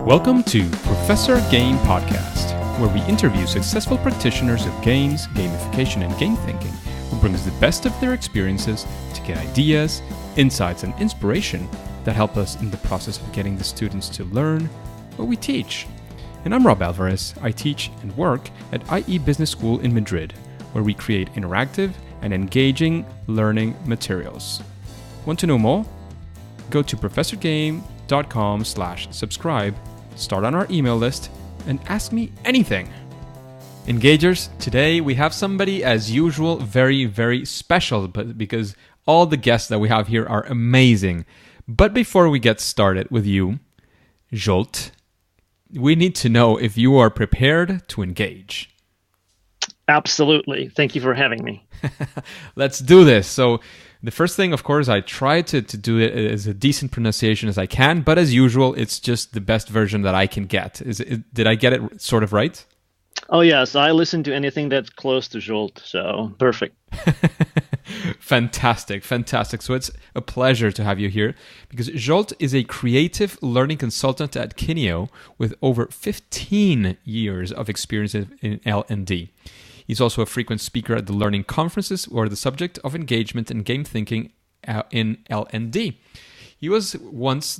Welcome to Professor Game Podcast, where we interview successful practitioners of games, gamification, and game thinking who brings the best of their experiences to get ideas, insights, and inspiration that help us in the process of getting the students to learn what we teach. And I'm Rob Alvarez. I teach and work at IE Business School in Madrid, where we create interactive and engaging learning materials. Want to know more? Go to professorgame.com/subscribe, start on our email list, and ask me anything. Engagers, today we have somebody, as usual, very, very special, but because all the guests that we have here are amazing. But before we get started with you, Zsolt, we need to know if you are prepared to engage. Absolutely. Thank you for having me. Let's do this. So the first thing, of course, I try to do it as a decent pronunciation as I can, but as usual, it's just the best version that I can get. Did I get it sort of right? Oh, yes. I listen to anything that's close to Zsolt, so perfect. Fantastic, fantastic. So it's a pleasure to have you here because Zsolt is a creative learning consultant at Kineo with over 15 years of experience in L&D. He's also a frequent speaker at the learning conferences where the subject of engagement and game thinking in L&D. He was twice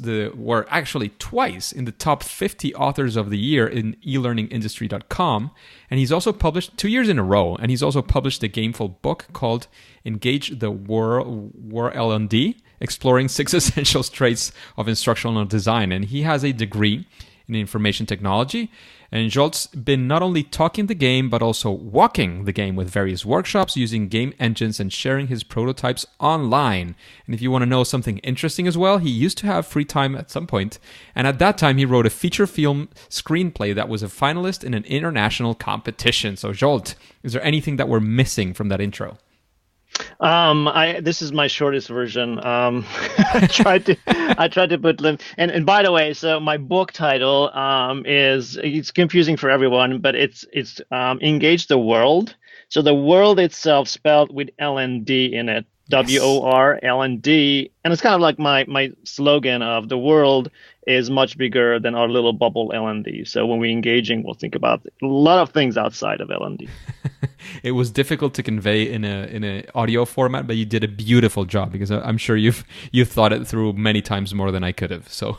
in the top 50 authors of the year in elearningindustry.com, and he's also published 2 years in a row, and he's also published a gameful book called Engage the WORL&amp, exploring 6 essential traits of instructional design, and he has a degree in information technology. And Zsolt's been not only talking the game, but also walking the game with various workshops using game engines and sharing his prototypes online. And if you want to know something interesting as well, he used to have free time at some point. And at that time, he wrote a feature film screenplay that was a finalist in an international competition. So Zsolt, is there anything that we're missing from that intro? This is my shortest version. I tried to put them, and by the way, so my book title it's confusing for everyone, but it's Engage the World. So the world itself spelled with L&D in it, WORL&D, and it's kind of like my slogan of the world is much bigger than our little bubble L&D. So when we're engaging, we'll think about a lot of things outside of L&D. It was difficult to convey in a audio format, but you did a beautiful job because I'm sure you've thought it through many times more than I could have. So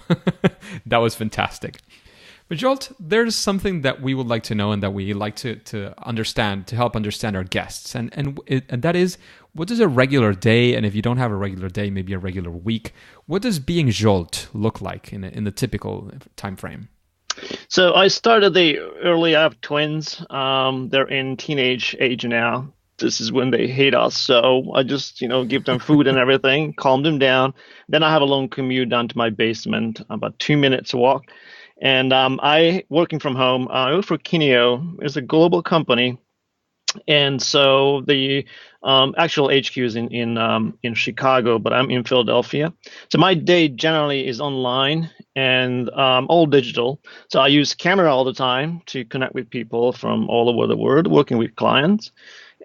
that was fantastic. But Zsolt, there's something that we would like to know and that we like to understand to help understand our guests, and that is, what does a regular day, and if you don't have a regular day, maybe a regular week, what does being Zsolt look like in the typical time frame? So I started early. I have twins. They're in teenage age now. This is when they hate us. So I just, give them food and everything, calm them down. Then I have a long commute down to my basement, about 2 minutes walk. And I working from home. I work for Kineo. It's a global company. And so the actual HQ is in Chicago, but I'm in Philadelphia. So my day generally is online and all digital. So I use camera all the time to connect with people from all over the world, working with clients.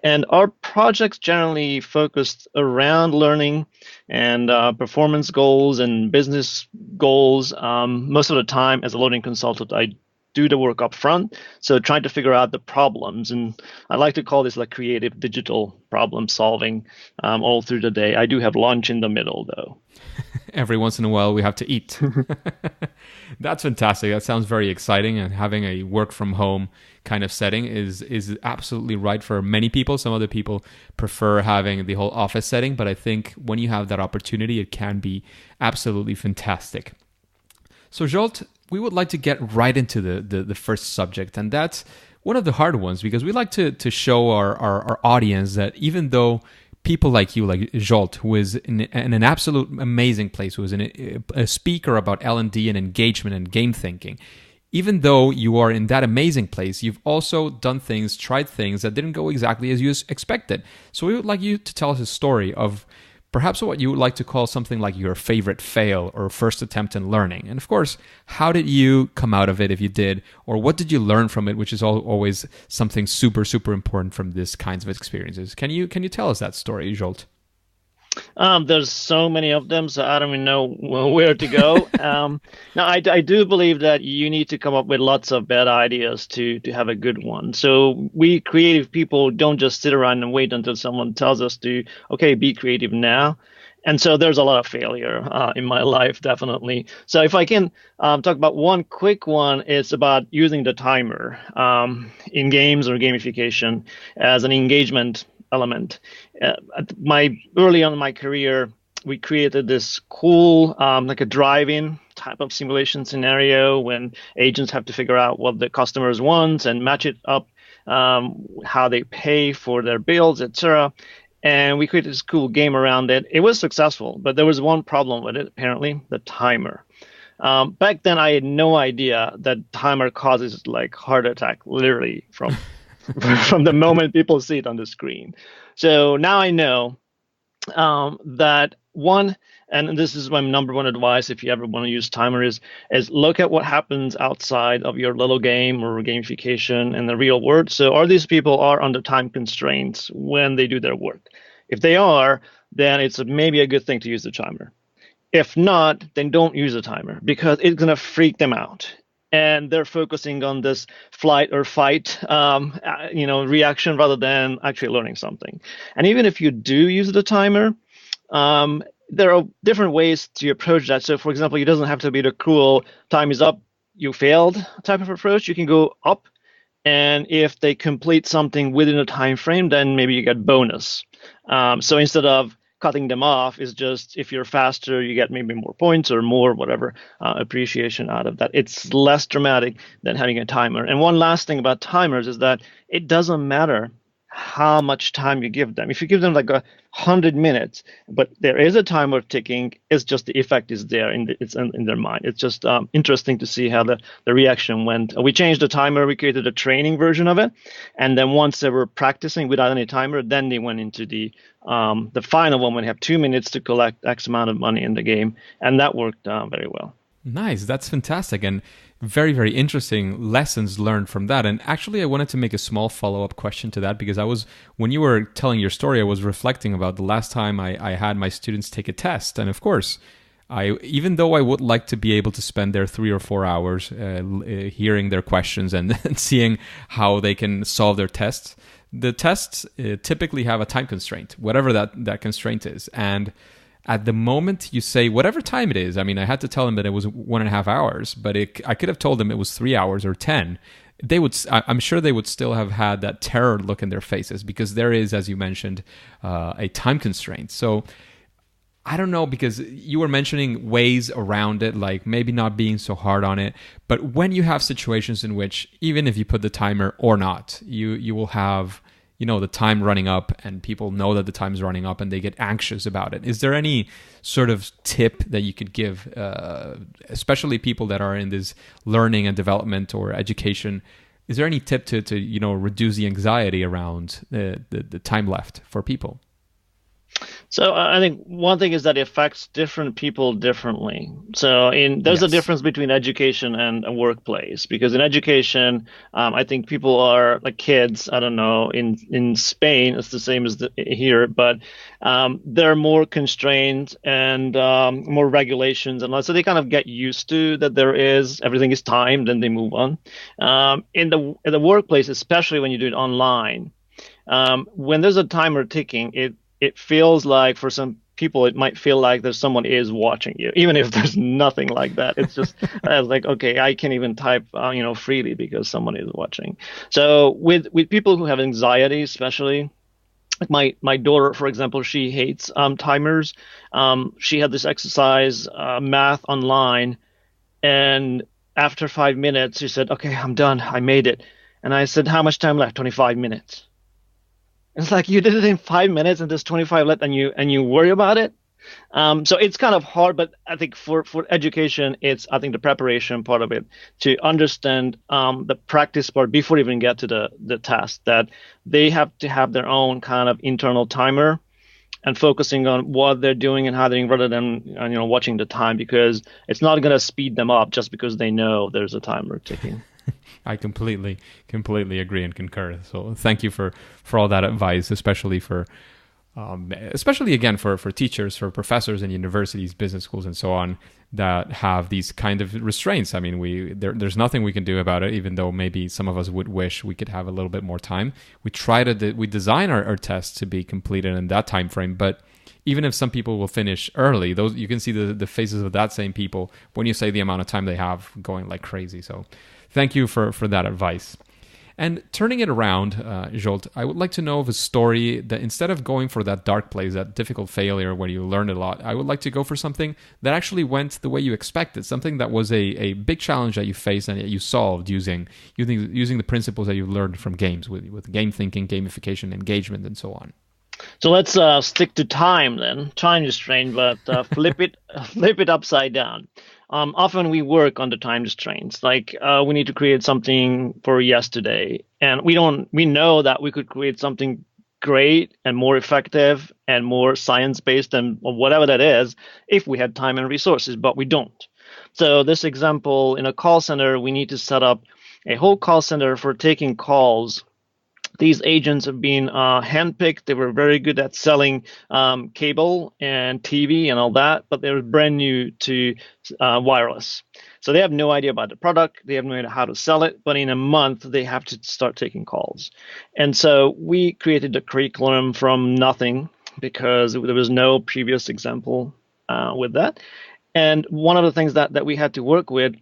And our projects generally focused around learning and performance goals and business goals. Most of the time, as a learning consultant, I do the work up front, so trying to figure out the problems, and I like to call this like creative digital problem solving all through the day. I do have lunch in the middle, though. Every once in a while, we have to eat. That's fantastic. That sounds very exciting, and having a work from home kind of setting is absolutely right for many people. Some other people prefer having the whole office setting, but I think when you have that opportunity, it can be absolutely fantastic. So Zsolt, we would like to get right into the first subject, and that's one of the hard ones because we like to show our audience that even though people like you, like Zsolt, who is in an absolute amazing place, who is a speaker about L&D and engagement and game thinking, even though you are in that amazing place, you've also tried things that didn't go exactly as you expected. So we would like you to tell us a story of perhaps what you would like to call something like your favorite fail or first attempt in learning. And of course, how did you come out of it if you did? Or what did you learn from it, which is always something super, super important from these kinds of experiences. Can you tell us that story, Zsolt? There's so many of them, so I don't even know where to go. Now, I do believe that you need to come up with lots of bad ideas to have a good one. So we creative people don't just sit around and wait until someone tells us to, okay, be creative now. And so there's a lot of failure in my life, definitely. So if I can talk about one quick one, it's about using the timer in games or gamification as an engagement element. My early on in my career, we created this cool, like a drive-in type of simulation scenario when agents have to figure out what the customers want and match it up, how they pay for their bills, etc. And we created this cool game around it. It was successful, but there was one problem with it, apparently, the timer. Back then, I had no idea that timer causes like heart attack, literally from from the moment people see it on the screen. So now I know that one, and this is my number one advice if you ever want to use timer is look at what happens outside of your little game or gamification in the real world. So are these people are under time constraints when they do their work? If they are, then it's maybe a good thing to use the timer. If not, then don't use a timer because it's going to freak them out. And they're focusing on this flight or fight, reaction rather than actually learning something. And even if you do use the timer, there are different ways to approach that. So, for example, it doesn't have to be the cruel "time is up, you failed" type of approach. You can go up, and if they complete something within a time frame, then maybe you get bonus. So instead of cutting them off, is just if you're faster, you get maybe more points or more whatever appreciation out of that. It's less dramatic than having a timer. And one last thing about timers is that it doesn't matter how much time you give them. If you give them like 100 minutes, but there is a timer ticking, it's just the effect is there, it's in their mind. It's just interesting to see how the reaction went. We changed the timer, we created a training version of it, and then once they were practicing without any timer, then they went into the final one when they have 2 minutes to collect X amount of money in the game, and that worked very well. Nice. That's fantastic. And very, very interesting lessons learned from that. And actually, I wanted to make a small follow-up question to that because when you were telling your story, I was reflecting about the last time I had my students take a test. And of course, even though I would like to be able to spend their 3 or 4 hours hearing their questions and seeing how they can solve their tests, the tests typically have a time constraint, whatever that constraint is. And at the moment you say whatever time it is, I mean, I had to tell them that it was 1.5 hours, but I could have told them it was 3 hours or 10. I'm sure they would still have had that terror look in their faces because there is, as you mentioned, a time constraint. So I don't know, because you were mentioning ways around it, like maybe not being so hard on it. But when you have situations in which, even if you put the timer or not, you will have the time running up and people know that the time is running up and they get anxious about it. Is there any sort of tip that you could give, especially people that are in this learning and development or education? Is there any tip to reduce the anxiety around the time left for people? So I think one thing is that it affects different people differently. So there's a difference between education and a workplace, because in education, I think people are like kids. I don't know, in Spain, it's the same as here, but they're more constrained and more regulations, and so they kind of get used to that everything is timed, and they move on. In the workplace, especially when you do it online, when there's a timer ticking, it feels like for some people, it might feel like there's someone is watching you, even if there's nothing like that. It's just like, okay, I can't even type, freely because someone is watching. So with people who have anxiety, especially, like my daughter, for example, she hates timers. She had this exercise, math online, and after 5 minutes, she said, "Okay, I'm done. I made it." And I said, "How much time left?" 25 minutes. It's like, you did it in 5 minutes and there's 25 left, and you worry about it. So it's kind of hard, but I think for education, it's, I think, the preparation part of it to understand the practice part before you even get to the task, that they have to have their own kind of internal timer and focusing on what they're doing and how they're doing, rather than watching the time, because it's not going to speed them up just because they know there's a timer ticking. I completely agree and concur. So thank you for all that advice, especially for especially again for teachers, for professors in universities, business schools, and so on, that have these kind of restraints. I mean, there's nothing we can do about it, even though maybe some of us would wish we could have a little bit more time. We design our tests to be completed in that time frame, but even if some people will finish early, those you can see the faces of that same people when you say the amount of time they have going like crazy. So thank you for that advice. And turning it around, Zsolt, I would like to know of a story that instead of going for that dark place, that difficult failure where you learned a lot, I would like to go for something that actually went the way you expected, something that was a big challenge that you faced and that you solved using the principles that you learned from games, with game thinking, gamification, engagement, and so on. So let's stick to time then. Time restraint, but flip it upside down. Often we work on the time restraints. Like we need to create something for yesterday, and we know that we could create something great and more effective and more science-based and whatever that is if we had time and resources, but we don't. So this example, in a call center, we need to set up a whole call center for taking calls. These agents have been handpicked. They were very good at selling cable and TV and all that, but they were brand new to wireless. So they have no idea about the product. They have no idea how to sell it. But in a month, they have to start taking calls. And so we created a curriculum from nothing because there was no previous example with that. And one of the things that we had to work with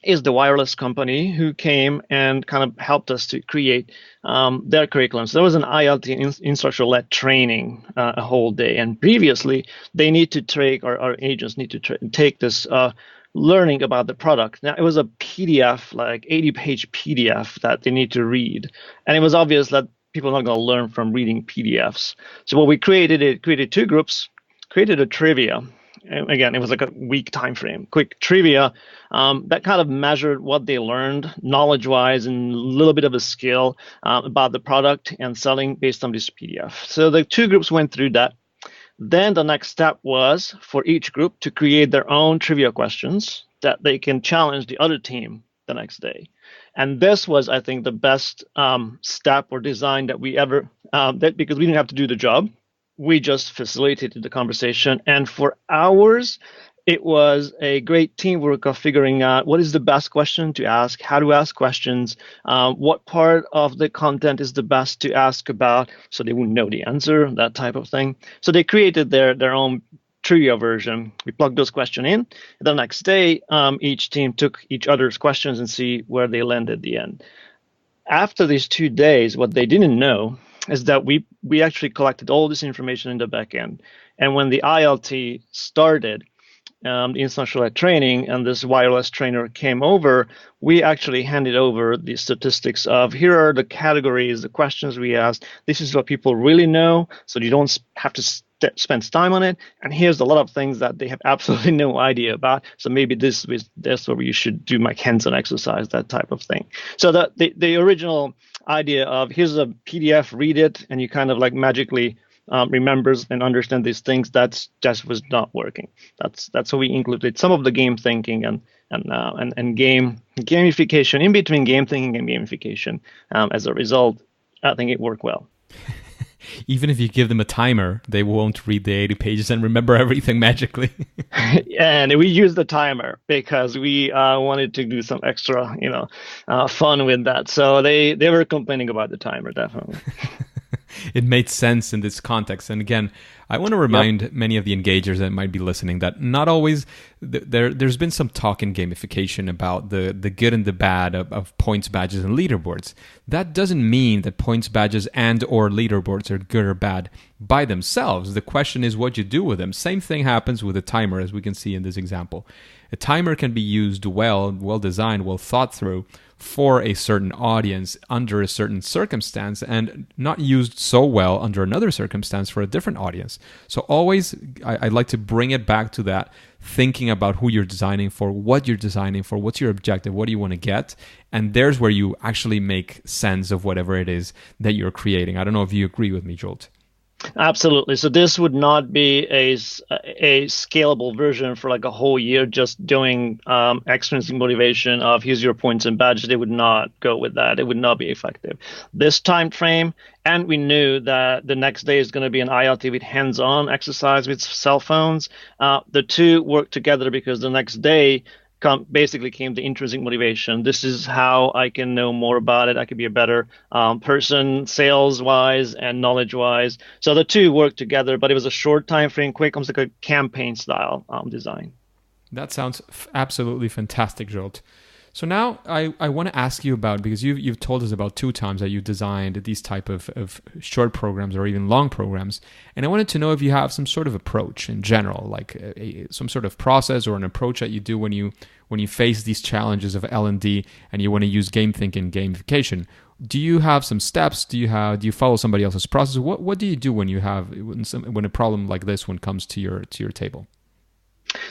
is the wireless company, who came and kind of helped us to create their curriculum. So there was an ILT, instructional-led training, a whole day. And previously, they need to take, our agents need to take this learning about the product. Now, it was a PDF, like 80-page PDF that they need to read. And it was obvious that people are not going to learn from reading PDFs. So what we created two groups, created a trivia. And again, it was like a week time frame, quick trivia that kind of measured what they learned knowledge-wise and a little bit of a skill about the product and selling based on this PDF. So the two groups went through that. Then the next step was for each group to create their own trivia questions that they can challenge the other team the next day. And this was, I think, the best step or design that we ever, because we didn't have to do the job. We just facilitated the conversation. And for hours, it was a great teamwork of figuring out what is the best question to ask, how to ask questions, what part of the content is the best to ask about, so they wouldn't know the answer, that type of thing. So they created their own trivia version. We plugged those questions in. The next day, each team took each other's questions and see where they landed at the end. After these 2 days, what they didn't know is that we actually collected all this information in the back end. And when the ILT started, the instructional training, and this wireless trainer came over, we actually handed over the statistics of here are the categories, the questions we asked. This is what people really know, so you don't have to spend time on it. And here's a lot of things that they have absolutely no idea about. So maybe this where you should do my hands-on exercise, that type of thing. So the original idea of here's a PDF, read it, and you kind of like magically remembers and understand these things, that just was not working. That's how we included some of the game thinking and gamification in between game thinking and gamification. As a result, I think it worked well. Even if you give them a timer, they won't read the 80 pages and remember everything magically. And we used the timer because we wanted to do some extra, fun with that. So they were complaining about the timer, definitely. It made sense in this context. And again, I want to remind many of the engagers that might be listening that not always, there's been some talk in gamification about the good and the bad of points, badges, and leaderboards. That doesn't mean that points, badges, and or leaderboards are good or bad by themselves. The question is what you do with them. Same thing happens with a timer, as we can see in this example. A timer can be used well designed, well thought through, for a certain audience under a certain circumstance, and not used so well under another circumstance for a different audience. So always, I'd like to bring it back to that, thinking about who you're designing for, what you're designing for, what's your objective, what do you want to get, and there's where you actually make sense of whatever it is that you're creating. I don't know if you agree with me, Zsolt. Absolutely. So this would not be a scalable version for like a whole year, just doing extrinsic motivation of here's your points and badges. They would not go with that. It would not be effective. This time frame, and we knew that the next day is going to be an ILT with hands-on exercise with cell phones. The two work together because the next day basically came the intrinsic motivation. This is how I can know more about it. I could be a better person, sales wise and knowledge wise. So the two work together, but it was a short time frame, quick, almost like a campaign style design. That sounds absolutely fantastic, Zsolt. So now I want to ask you about, because you've told us about 2 times that you designed these type of short programs or even long programs, and I wanted to know if you have some sort of approach in general, like some sort of process or an approach that you do when you face these challenges of L&D and you want to use game thinking, gamification. Do you have some steps? Do you follow somebody else's process? What do you do when a problem like this one comes to your table?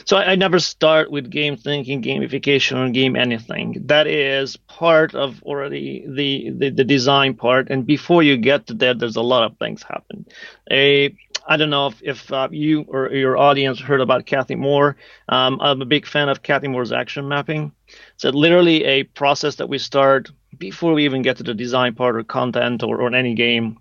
So I never start with game thinking, gamification, or game anything. That is part of already the design part. And before you get to that, there's a lot of things happen. I don't know if you or your audience heard about Kathy Moore. I'm a big fan of Kathy Moore's action mapping. So literally a process that we start before we even get to the design part or content or any game.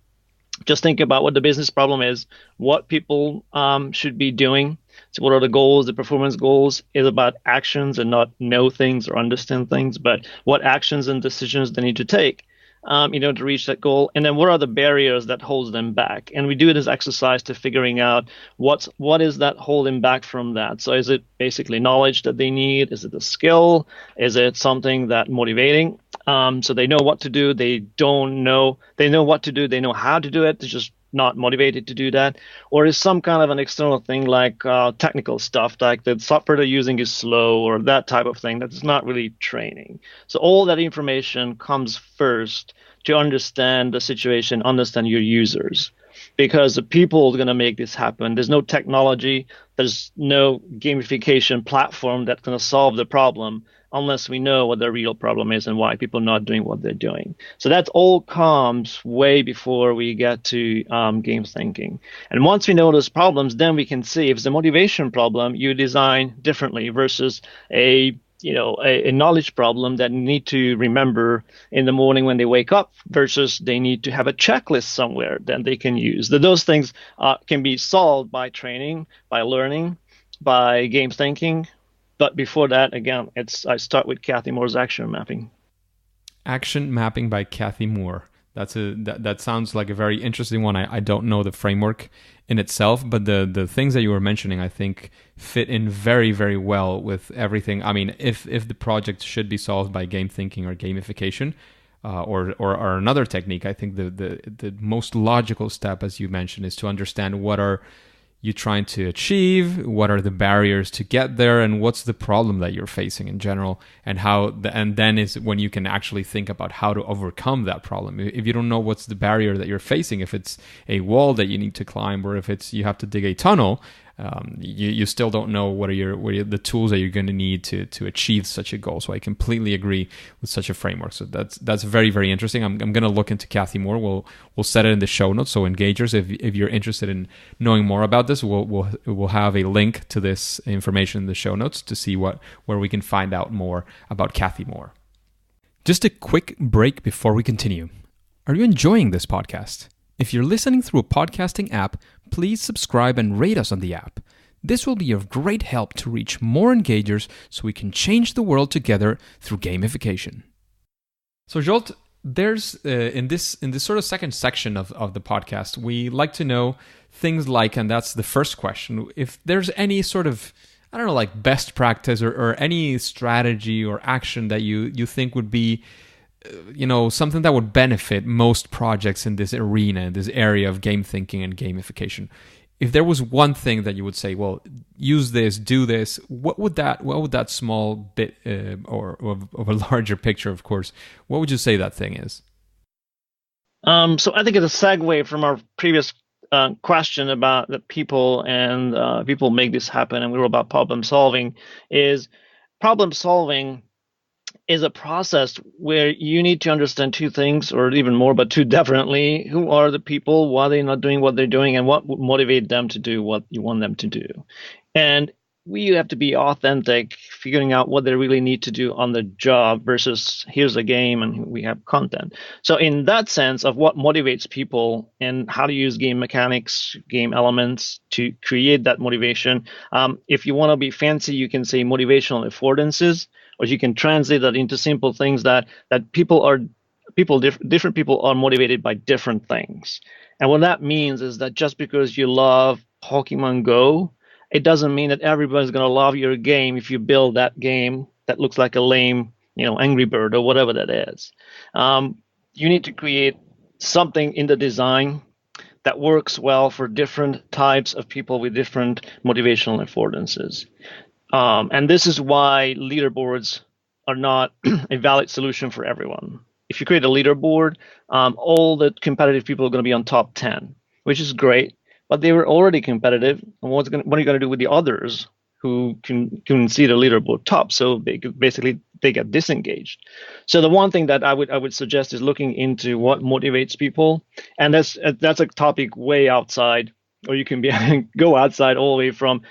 Just think about what the business problem is, what people should be doing. So what are the goals? The performance goals is about actions and not know things or understand things, but what actions and decisions they need to take to reach that goal. And then what are the barriers that holds them back? And we do this exercise to figuring out what is that holding back from that. So is it basically knowledge that they need? Is it a skill? Is it something that motivating? So they know what to do. They don't know. They know what to do. They know how to do it. They're just not motivated to do that. Or is some kind of an external thing like technical stuff, like the software they're using is slow or that type of thing that's not really training. So all that information comes first to understand the situation, understand your users. Because the people are going to make this happen. There's no technology, there's no gamification platform that's going to solve the problem unless we know what the real problem is and why people are not doing what they're doing. So that all comes way before we get to game thinking. And once we know those problems, then we can see if it's a motivation problem, you design differently versus a knowledge problem that need to remember in the morning when they wake up versus they need to have a checklist somewhere that they can use. Those things can be solved by training, by learning, by game thinking. But before that, again, I start with Kathy Moore's action mapping. Action mapping by Kathy Moore. That sounds like a very interesting one. I don't know the framework in itself, but the things that you were mentioning, I think, fit in very, very well with everything. I mean, if the project should be solved by game thinking or gamification, or another technique, I think the most logical step, as you mentioned, is to understand what are you trying to achieve, what are the barriers to get there, and what's the problem that you're facing in general, and and then is when you can actually think about how to overcome that problem. If you don't know what's the barrier that you're facing, if it's a wall that you need to climb, or if it's you have to dig a tunnel, you still don't know what are the tools that you're going to need to achieve such a goal. So I completely agree with such a framework. So that's very, very interesting. I'm going to look into Kathy Moore. We'll set it in the show notes. So engagers, if you're interested in knowing more about this, we'll have a link to this information in the show notes to see where we can find out more about Kathy Moore. Just a quick break before we continue. Are you enjoying this podcast? If you're listening through a podcasting app, please subscribe and rate us on the app. This will be of great help to reach more engagers so we can change the world together through gamification. So Zsolt, there's in this sort of second section of the podcast, we like to know things like, and that's the first question, if there's any sort of, I don't know, like best practice or any strategy or action that you think would be something that would benefit most projects in this arena, this area of game thinking and gamification. If there was one thing that you would say, well, use this, do this, what would that small bit or of a larger picture, of course, what would you say that thing is? So I think it's a segue from our previous question about the people and people make this happen, and we were about problem solving. Is problem solving is a process where you need to understand two things, or even more, but two definitely. Who are the people? Why are they not doing what they're doing? And what would motivate them to do what you want them to do? And we have to be authentic, figuring out what they really need to do on the job versus here's a game and we have content. So in that sense of what motivates people and how to use game mechanics, game elements to create that motivation, if you want to be fancy, you can say motivational affordances, or you can translate that into simple things that different people are motivated by different things. And what that means is that just because you love Pokemon Go, it doesn't mean that everybody's going to love your game if you build that game that looks like a lame, Angry Bird or whatever that is. You need to create something in the design that works well for different types of people with different motivational affordances. And this is why leaderboards are not a valid solution for everyone. If you create a leaderboard, all the competitive people are going to be on top 10, which is great. But they were already competitive. And what are you going to do with the others who can see the leaderboard top? So they get disengaged. So the one thing that I would suggest is looking into what motivates people, and that's a topic way outside, or you can go outside all the way from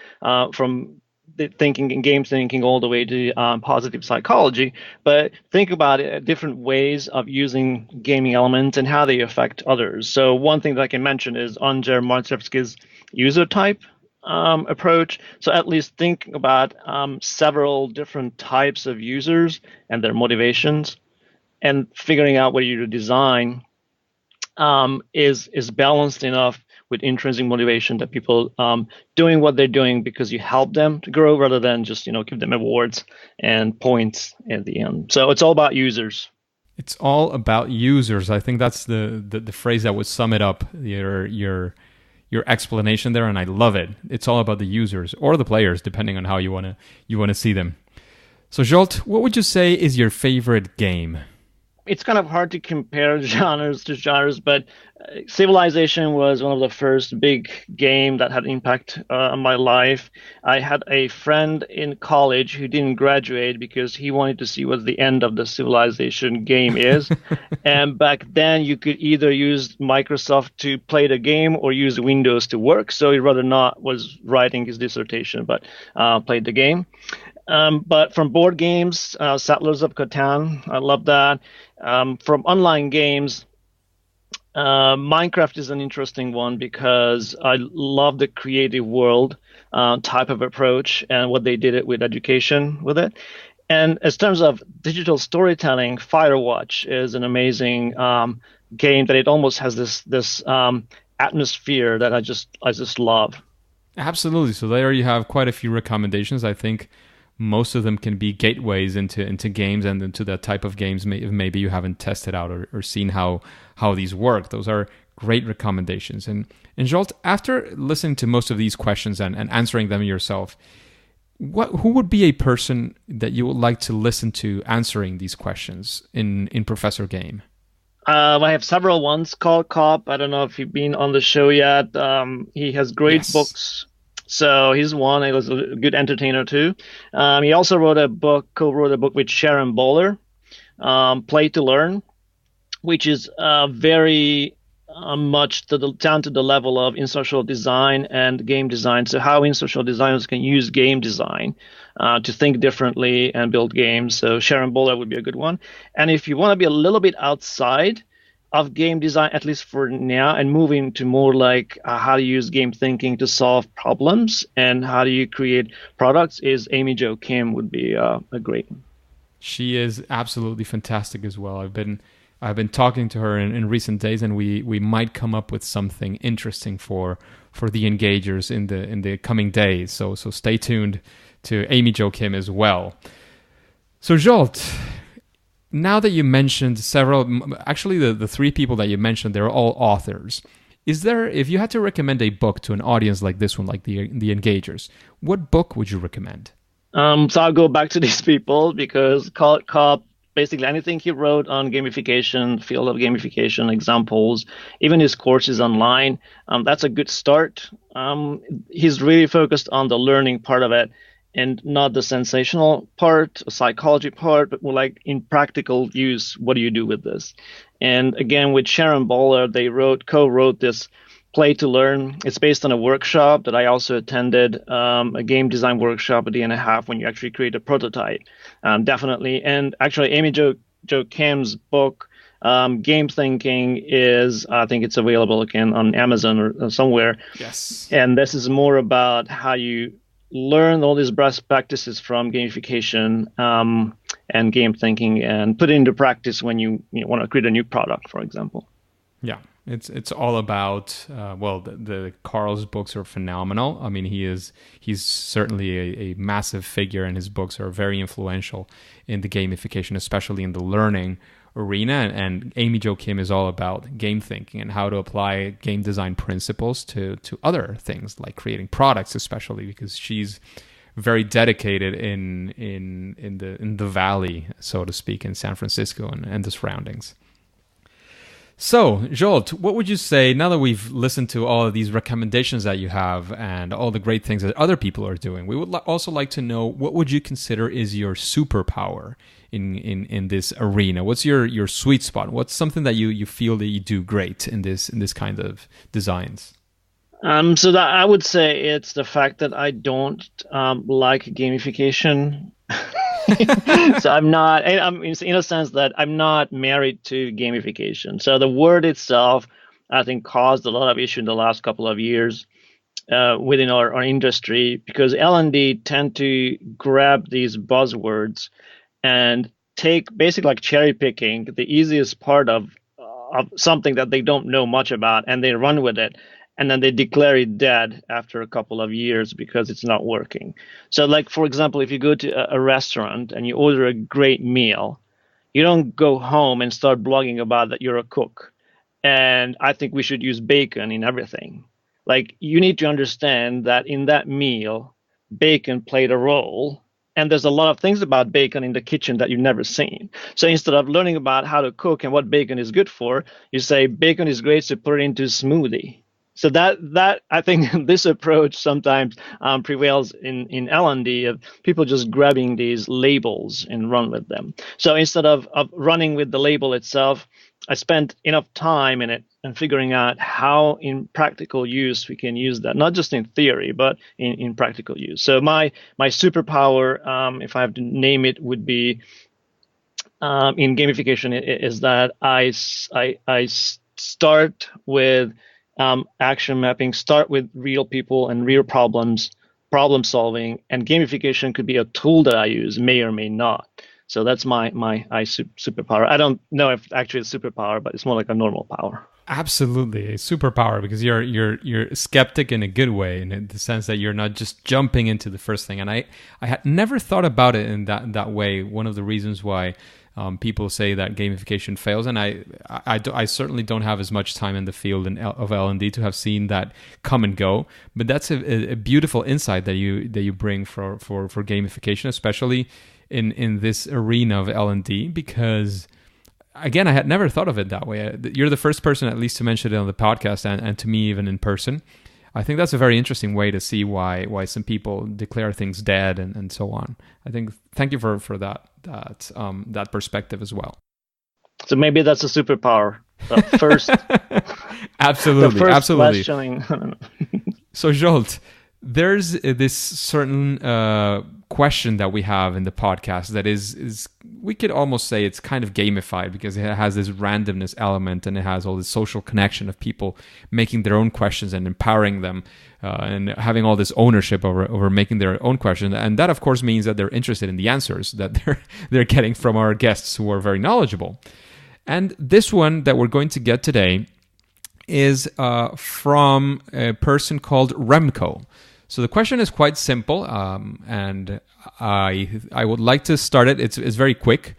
the thinking and game thinking all the way to positive psychology. But think about it, different ways of using gaming elements and how they affect others. So one thing that I can mention is Andrzej Marczewski's user type approach. So at least think about several different types of users and their motivations, and figuring out whether your design is balanced enough with intrinsic motivation that people doing what they're doing because you help them to grow, rather than just give them awards and points at the end. So it's all about users. It's all about users. I think that's the phrase that would sum it up. Your explanation there, and I love it. It's all about the users or the players, depending on how you want to see them. So Zsolt, what would you say is your favorite game? It's kind of hard to compare genres to genres, but Civilization was one of the first big game that had impact on my life. I had a friend in college who didn't graduate because he wanted to see what the end of the Civilization game is. And back then you could either use Microsoft to play the game or use Windows to work. So he rather not was writing his dissertation, but played the game. But from board games, Settlers of Catan, I love that. From online games, Minecraft is an interesting one because I love the creative world type of approach and what they did it with education with it. And as terms of digital storytelling, Firewatch is an amazing game that it almost has this atmosphere that I just love. Absolutely. So there you have quite a few recommendations. I think most of them can be gateways into games and into that type of games maybe you haven't tested out or seen how these work. Those are great recommendations. And Zsolt, after listening to most of these questions and answering them yourself, who would be a person that you would like to listen to answering these questions in Professor Game? I have several ones. Called Cop. I don't know if you've been on the show yet. He has great books. So he's one. He was a good entertainer too. He also co-wrote a book with Sharon Bowler, Play to Learn, which is very much down to the level of instructional design and game design. So how instructional designers can use game design to think differently and build games. So Sharon Bowler would be a good one. And if you want to be a little bit outside of game design, at least for now, and moving to more like how to use game thinking to solve problems and how do you create products, is Amy Jo Kim would be a great one. She is absolutely fantastic as well. I've been talking to her in recent days, and we might come up with something interesting for the engagers in the coming days. So stay tuned to Amy Jo Kim as well. So Zsolt, now that you mentioned several, actually the three people that you mentioned, they're all authors. Is there, if you had to recommend a book to an audience like this one, like the engagers, what book would you recommend? So I'll go back to these people because Cobb, basically anything he wrote on gamification, field of gamification, examples, even his courses online, that's a good start. He's really focused on the learning part of it. and not the sensational part, the psychology part, but more like in practical use, what do you do with this? And again, with Sharon Bowler, they co-wrote this Play to Learn. It's based on a workshop that I also attended, a game design workshop a day and a half when you actually create a prototype. Definitely. And actually, Amy Jo Kim's book, Game Thinking, I think it's available again on Amazon or somewhere. Yes. And this is more about how you learn all these best practices from gamification and game thinking and put it into practice when you want to create a new product, for example. Yeah, it's all about the Carl's books are phenomenal. I mean, he's certainly a massive figure, and his books are very influential in the gamification, especially in the learning arena. And Amy Jo Kim is all about game thinking and how to apply game design principles to other things like creating products, especially because she's very dedicated in the valley, so to speak, in San Francisco and the surroundings. So, Zsolt, what would you say, now that we've listened to all of these recommendations that you have and all the great things that other people are doing, we would also like to know, what would you consider is your superpower in this arena? What's your sweet spot? What's something that you feel that you do great in this kind of designs? So that I would say it's the fact that I don't like gamification. So I'm in a sense that I'm not married to gamification. So the word itself, I think, caused a lot of issue in the last couple of years within our industry, because L&D tend to grab these buzzwords and take basically like cherry picking the easiest part of something that they don't know much about, and they run with it. And then they declare it dead after a couple of years because it's not working. So like, for example, if you go to a restaurant and you order a great meal, you don't go home and start blogging about that you're a cook. And I think we should use bacon in everything. Like, you need to understand that in that meal, bacon played a role. And there's a lot of things about bacon in the kitchen that you've never seen. So instead of learning about how to cook and what bacon is good for, you say bacon is great to put it into a smoothie. So that I think this approach sometimes prevails in L&D, of people just grabbing these labels and run with them. So instead of running with the label itself, I spent enough time in it and figuring out how in practical use we can use that, not just in theory, but in practical use. So my superpower, if I have to name it, would be in gamification, is that I start with action mapping, start with real people and real problems, problem solving, and gamification could be a tool that I use, may or may not. So that's my superpower. I don't know if actually it's superpower, but it's more like a normal power. Absolutely, a superpower, because you're skeptic in a good way, in the sense that you're not just jumping into the first thing. And I had never thought about it in that way. One of the reasons why people say that gamification fails, and I certainly don't have as much time in the field of L&D to have seen that come and go. But that's a beautiful insight that you bring for gamification, especially in this arena of L&D, because again, I had never thought of it that way. You're the first person, at least, to mention it on the podcast, and to me even in person. I think that's a very interesting way to see why some people declare things dead and so on. I think, thank you for that perspective as well. So maybe that's a superpower. The first, absolutely, the first absolutely. Questioning. So Zsolt, there's this certain question that we have in the podcast that is we could almost say it's kind of gamified, because it has this randomness element, and it has all this social connection of people making their own questions and empowering them and having all this ownership over making their own questions. And that, of course, means that they're interested in the answers that they're getting from our guests, who are very knowledgeable. And this one that we're going to get today is from a person called Remco. So the question is quite simple, and I would like to start it. It's very quick,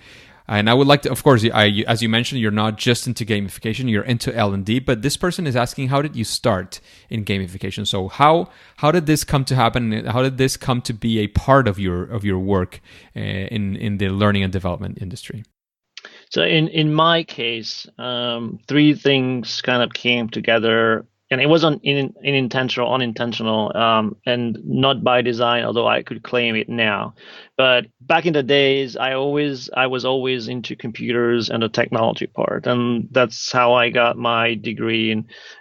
and I would like to, of course, as you mentioned, you're not just into gamification, you're into L&D. But this person is asking, how did you start in gamification? So how did this come to happen? How did this come to be a part of your work in the learning and development industry? So in my case, three things kind of came together and it wasn't intentional, unintentional, and not by design, although I could claim it now. But back in the days, I was always into computers and the technology part, and that's how I got my degree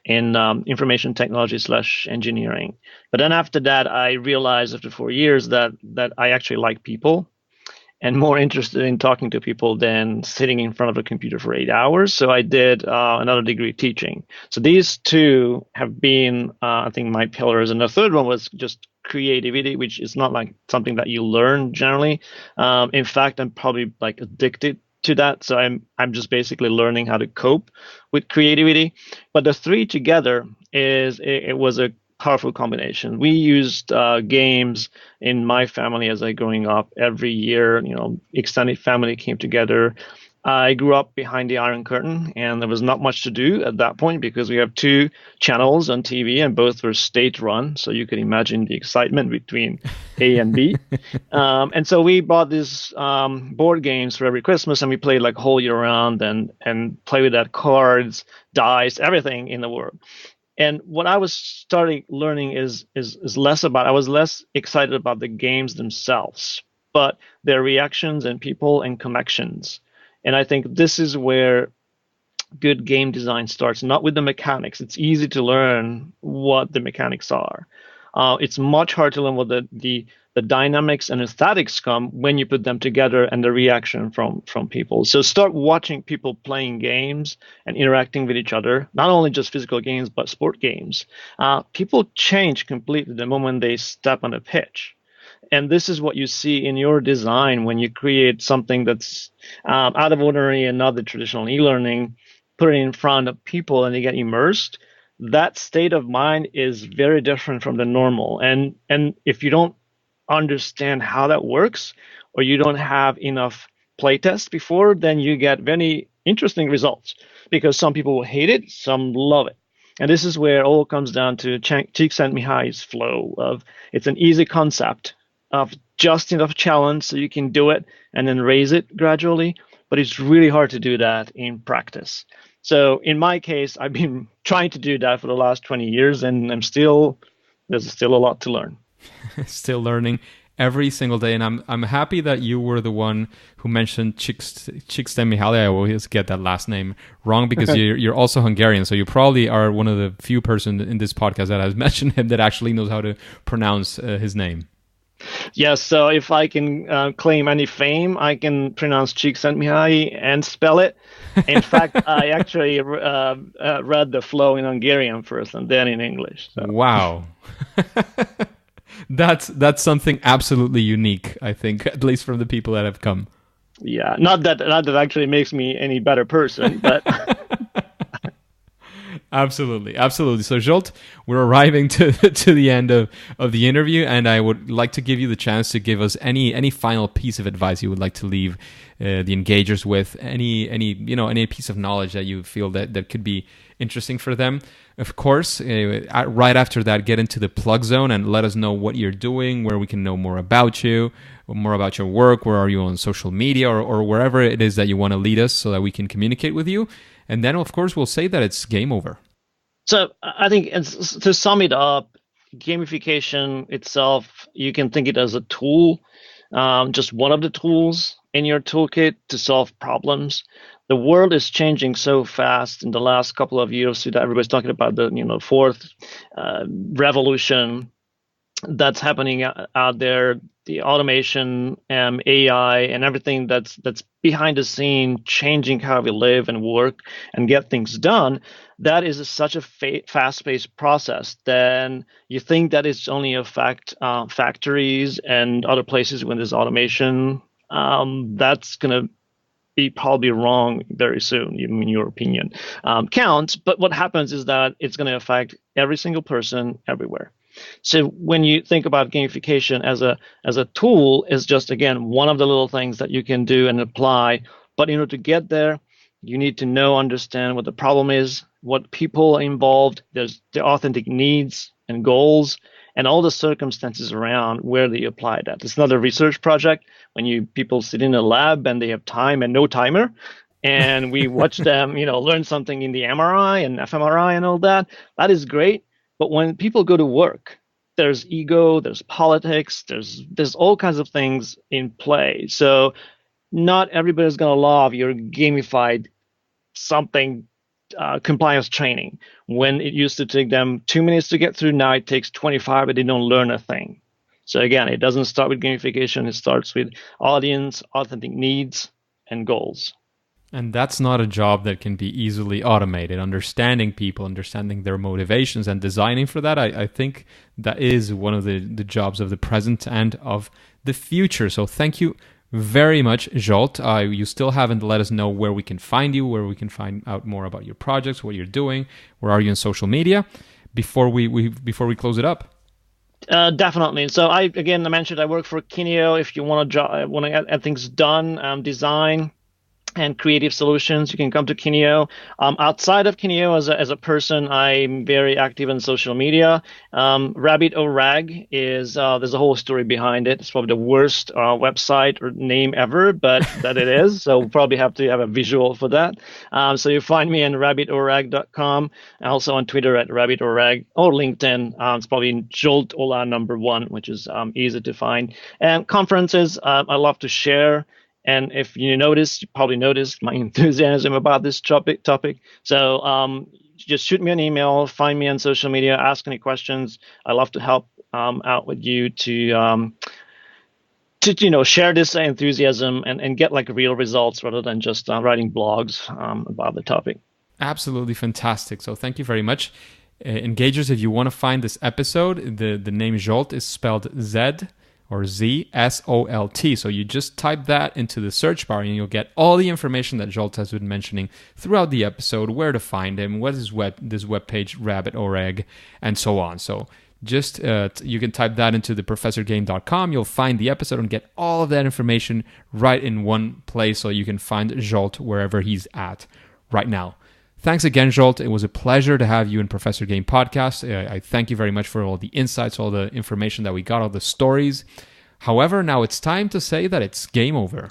in information technology slash engineering. But then after that, I realized after 4 years that I actually like people and more interested in talking to people than sitting in front of a computer for 8 hours. So I did another degree teaching. So these two have been, I think, my pillars. And the third one was just creativity, which is not like something that you learn generally. In fact, I'm probably like addicted to that. So I'm just basically learning how to cope with creativity. But the three together it was a powerful combination. We used games in my family as I growing up every year. Extended family came together. I grew up behind the Iron Curtain, and there was not much to do at that point because we have two channels on TV, and both were state-run. So you can imagine the excitement between A and B. And so we bought these board games for every Christmas, and we played like whole year round, and play with that cards, dice, everything in the world. And what I was starting learning is less about, I was less excited about the games themselves, but their reactions and people and connections. And I think this is where good game design starts, not with the mechanics. It's easy to learn what the mechanics are. It's much harder to learn what the dynamics and aesthetics come when you put them together and the reaction from people. So start watching people playing games and interacting with each other, not only just physical games, but sport games. People change completely the moment they step on a pitch. And this is what you see in your design when you create something that's out of ordinary and not the traditional e-learning, put it in front of people and they get immersed. That state of mind is very different from the normal. And if you don't understand how that works, or you don't have enough playtests before, then you get very interesting results because some people will hate it, some love it. And this is where it all comes down to Csikszentmihalyi's flow of it's an easy concept of just enough challenge so you can do it and then raise it gradually. But it's really hard to do that in practice. So in my case, I've been trying to do that for the last 20 years, and there's still a lot to learn. Still learning every single day, and I'm happy that you were the one who mentioned Csikszentmihalyi. I always get that last name wrong because you're also Hungarian, so you probably are one of the few persons in this podcast that has mentioned him that actually knows how to pronounce his name. Yes, so if I can claim any fame, I can pronounce Csikszentmihalyi and spell it. In fact, I actually read the flow in Hungarian first and then in English. So. Wow. That's something absolutely unique, I think, at least from the people that have come. Yeah, not that actually makes me any better person, but Absolutely. So Zsolt, we're arriving to the end of the interview, and I would like to give you the chance to give us any final piece of advice you would like to leave the engagers with, any piece of knowledge that you feel that could be interesting for them. Of course, right after that, get into the plug zone and let us know what you're doing, where we can know more about you, more about your work, where are you on social media, or wherever it is that you want to lead us so that we can communicate with you. And then, of course, we'll say that it's game over. So I think to sum it up, gamification itself, you can think it as a tool, just one of the tools in your toolkit to solve problems. The world is changing so fast in the last couple of years that everybody's talking about the fourth revolution that's happening out there, the automation, AI, and everything that's behind the scene, changing how we live and work and get things done. That is such a fast-paced process. Then you think that it's only affect factories and other places when there's automation. That's going to be probably wrong very soon, even in your opinion. Counts, but what happens is that it's going to affect every single person everywhere. So when you think about gamification as a tool, is just, again, one of the little things that you can do and apply. But in order to get there, you need to understand what the problem is, what people are involved, there's the authentic needs and goals, and all the circumstances around where they apply that. It's not a research project when people sit in a lab and they have time and no timer. and we watch them, learn something in the MRI and fMRI and all that. That is great. But when people go to work, there's ego, there's politics, there's all kinds of things in play. So not everybody's going to love your gamified something compliance training. When it used to take them 2 minutes to get through, now it takes 25, but they don't learn a thing. So again, it doesn't start with gamification. It starts with audience, authentic needs, and goals. And that's not a job that can be easily automated. Understanding people, understanding their motivations, and designing for that, I think that is one of the jobs of the present and of the future. So thank you very much, Zsolt. You still haven't let us know where we can find you, where we can find out more about your projects, what you're doing, where are you on social media, before we close it up. Definitely. So I mentioned I work for Kineo. If you want to get things done, design and creative solutions, you can come to Kineo. Outside of Kineo, as a person, I'm very active on social media. Rabbit or Rag is there's a whole story behind it. It's probably the worst website or name ever, but that it is. So we'll probably have to have a visual for that. So you find me on rabbitorrag.com, and also on Twitter at rabbitorrag, or LinkedIn. It's probably Zsolt Olah #1, which is easy to find. And conferences, I love to share. And if you probably noticed my enthusiasm about this topic. So just shoot me an email, find me on social media, ask any questions. I love to help out with you to share this enthusiasm and get like real results rather than just writing blogs about the topic. Absolutely fantastic. So thank you very much. Engagers, if you want to find this episode, the name Zsolt is spelled Z or ZSOLT. So you just type that into the search bar and you'll get all the information that Zsolt has been mentioning throughout the episode, where to find him, what is this webpage, Rabbit or Egg, and so on. So just you can type that into the professorgame.com. You'll find the episode and get all of that information right in one place, so you can find Zsolt wherever he's at right now. Thanks again, Zsolt. It was a pleasure to have you in Professor Game Podcast. I thank you very much for all the insights, all the information that we got, all the stories. However, now it's time to say that it's game over.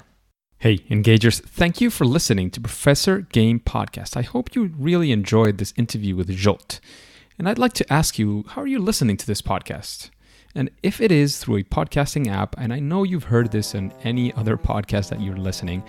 Hey, Engagers, thank you for listening to Professor Game Podcast. I hope you really enjoyed this interview with Zsolt. And I'd like to ask you, how are you listening to this podcast? And if it is through a podcasting app, and I know you've heard this in any other podcast that you're listening,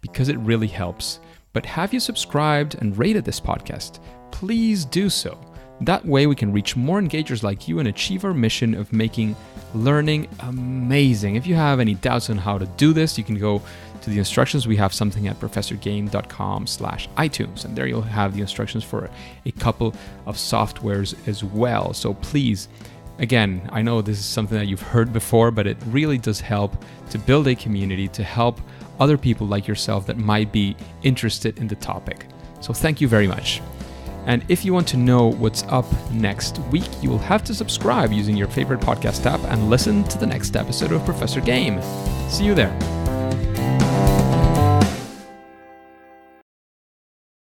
because it really helps, but have you subscribed and rated this podcast? Please do so. That way we can reach more engagers like you and achieve our mission of making learning amazing. If you have any doubts on how to do this, you can go to the instructions. We have something at professorgame.com/iTunes, and there you'll have the instructions for a couple of softwares as well. So please, again, I know this is something that you've heard before, but it really does help to build a community, to help other people like yourself that might be interested in the topic. So thank you very much. And if you want to know what's up next week, you will have to subscribe using your favorite podcast app and listen to the next episode of Professor Game. See you there.